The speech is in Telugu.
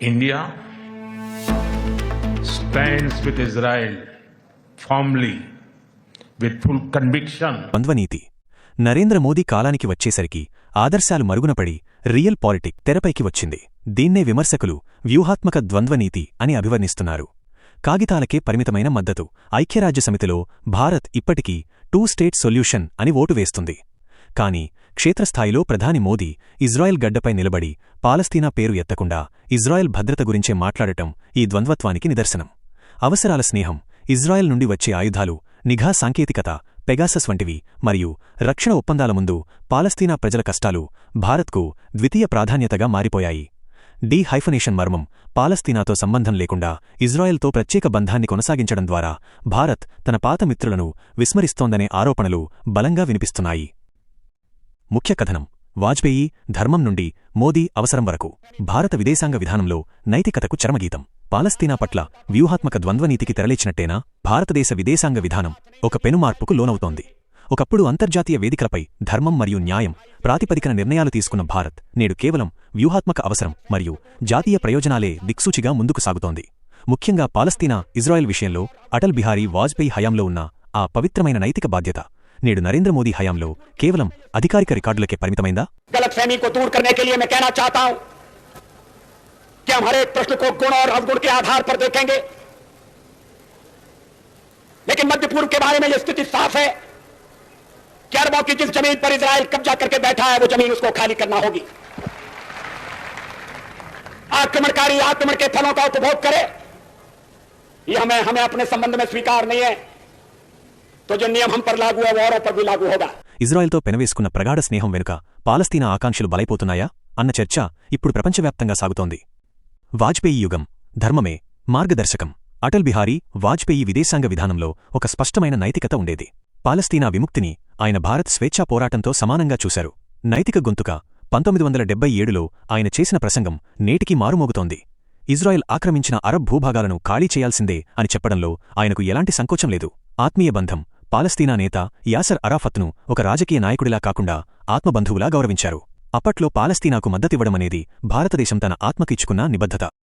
India stands with Israel firmly with full conviction. ద్వంద్వనీతి Narendra Modi కాలానికి వచ్చేసరికి ఆదర్శాలు మరుగునపడి రియల్ పాలిటిక్ తెరపైకి వచ్చింది. దీన్నే విమర్శకులు వ్యూహాత్మక ద్వంద్వనీతి అని అభివర్ణిస్తున్నారు. కాగితాలకే పరిమితమైన మద్దతు. ఐక్యరాజ్యసమితిలో భారత్ ఇప్పటికీ 2 స్టేట్ సొల్యూషన్ అని ఓటు వేస్తుంది. కాని క్షేత్రస్థాయిలో ప్రధాని మోదీ ఇజ్రాయెల్ గడ్డపై నిలబడి పాలస్తీనా పేరు ఎత్తకుండా ఇజ్రాయెల్ భద్రత గురించే మాట్లాడటం ఈ ద్వంద్వత్వానికి నిదర్శనం. అవసరాల స్నేహం, ఇజ్రాయెల్ నుండి వచ్చే ఆయుధాలు, నిఘా సాంకేతికత, పెగాసస్ వంటివి మరియు రక్షణ ఒప్పందాల ముందు పాలస్తీనా ప్రజల కష్టాలు భారత్కు ద్వితీయ ప్రాధాన్యతగా మారిపోయాయి. డీహైఫనేషన్ మర్మం పాలస్తీనాతో సంబంధం లేకుండా ఇజ్రాయెల్తో ప్రత్యేక బంధాన్ని కొనసాగించడం ద్వారా భారత్ తన పాత మిత్రులను విస్మరిస్తోందనే ఆరోపణలు బలంగా వినిపిస్తున్నాయి. ముఖ్య కథనం: వాజ్పేయి ధర్మం నుండి మోదీ అవసరం వరకు. భారత విదేశాంగ విధానంలో నైతికతకు చరమగీతం. పాలస్తీనా పట్ల వ్యూహాత్మక ద్వంద్వనీతికి తెరలేచినట్టేనా భారతదేశ విదేశాంగ విధానం ఒక పెనుమార్పుకు లోనవుతోంది. ఒకప్పుడు అంతర్జాతీయ వేదికలపై ధర్మం మరియు న్యాయం ప్రాతిపదికన నిర్ణయాలు తీసుకున్న భారత్ నేడు కేవలం వ్యూహాత్మక అవసరం మరియు జాతీయ ప్రయోజనాలే దిక్సూచిగా ముందుకు సాగుతోంది. ముఖ్యంగా పాలస్తీనా ఇజ్రాయెల్ విషయంలో అటల్ బిహారీ వాజ్పేయి హయాంలో ఉన్న ఆ పవిత్రమైన నైతిక బాధ్యత నేడు నరేంద్ర మోదీ హయాంలో కేవలం అధికారిక రికార్డులకే పరిమితమైందా? गलतफहमी को दूर करने के लिए मैं कहना चाहता हूं कि हम हर एक प्रश्न को गुण और अवगुण के आधार पर देखेंगे, लेकिन मध्य पूर्व के बारे में यह स्थिति साफ है कि अरबों की जिस जमीन पर इजराइल कब्जा करके बैठा है वो जमीन उसको खाली करना होगी. आक्रमणकारी आक्रमण के फलों का उपभोग करे, यह हमें अपने संबंध में स्वीकार नहीं है. तो जो नियम हम पर लागू है वो औरों पर भी लागू होगा. ఇజ్రాయెల్తో పెనవేసుకున్న ప్రగాఢ స్నేహం వెనుక పాలస్తీనా ఆకాంక్షలు బలైపోతున్నాయా అన్న చర్చ ఇప్పుడు ప్రపంచవ్యాప్తంగా సాగుతోంది. వాజ్పేయి యుగం ధర్మమే మార్గదర్శకం. అటల్ బిహారీ వాజ్పేయి విదేశాంగ విధానంలో ఒక స్పష్టమైన నైతికత ఉండేది. పాలస్తీనా విముక్తిని ఆయన భారత్ స్వేచ్ఛా పోరాటంతో సమానంగా చూశారు. నైతిక గొంతుక 1977లో ఆయన చేసిన ప్రసంగం నేటికీ మారుమోగుతోంది. ఇజ్రాయెల్ ఆక్రమించిన అరబ్ భూభాగాలను ఖాళీ చేయాల్సిందే అని చెప్పడంలో ఆయనకు ఎలాంటి సంకోచం లేదు. ఆత్మీయ బంధం పాలస్తీనా నేత యాసర్ అరాఫత్ను ఒక రాజకీయ నాయకుడిలా కాకుండా ఆత్మబంధువులా గౌరవించారు. అప్పట్లో పాలస్తీనాకు మద్దతివ్వడమనేది భారతదేశం తన ఆత్మకిచ్చుకున్న నిబద్ధత.